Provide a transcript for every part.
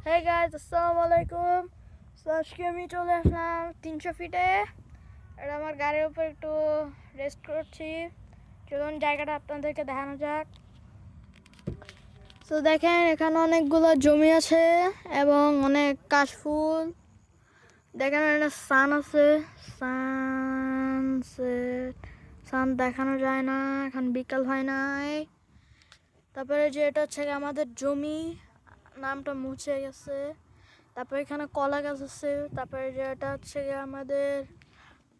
Hey guys, আসসালামু আলাইকুম। আজকে আমি চলে আসলাম 300 ফিটে। এটা আমার গাড়ির উপর একটু রেস্ট করছি। চলুন জায়গাটা আপনাদেরকে দেখানো যাক। তো দেখেন এখানে অনেকগুলো জমি আছে এবং অনেক কাশফুল। দেখেন একটা সান আছে, সান দেখানো যায় না, এখন বিকাল হয় নাই। তারপরে যে এটা হচ্ছে আমাদের জমি, নামটা মুছে গেছে। তারপরে এখানে কলা গাছ আছে। তারপরে যে এটা হচ্ছে গিয়ে আমাদের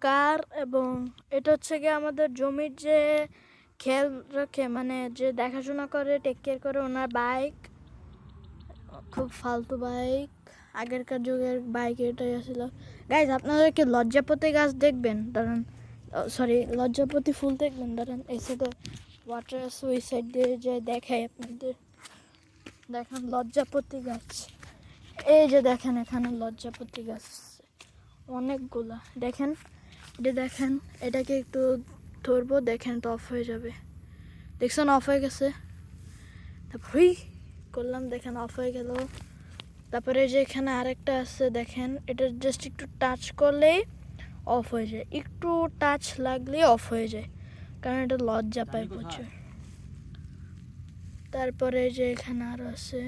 কার, এবং এটা হচ্ছে গিয়ে আমাদের জমির যে খেয়াল রাখে, মানে যে দেখাশোনা করে, টেক কেয়ার করে, ওনার বাইক। খুব ফালতু বাইক, আগেরকার যুগের বাইক এটাই আসছিল। গাইজ, আপনারা কি লজ্জাপতি গাছ দেখবেন? দাঁড়ান, সরি, লজ্জাপতি ফুল দেখবেন? দাঁড়ান, এই সাইডে ওয়াটার আছে, ওই সাইড দিয়ে যে দেখাই আপনাদের। দেখেন লজ্জাপতি গাছ, এই যে দেখেন এখানে লজ্জাপতি গাছ অনেকগুলা। দেখেন, এটা দেখেন, এটাকে একটু ধরবো, দেখেন তো অফ হয়ে যাবে। দেখছেন অফ হয়ে গেছে? তারপরে করলাম, দেখেন অফ হয়ে গেল। তারপরে যে এখানে আরেকটা আছে, দেখেন এটা জাস্ট একটু টাচ করলেই অফ হয়ে যায়, একটু টাচ লাগলেই অফ হয়ে যায়, কারণ এটা লজ্জা পায় প্রচুর। তারপরে যে এখানে আরো আছে,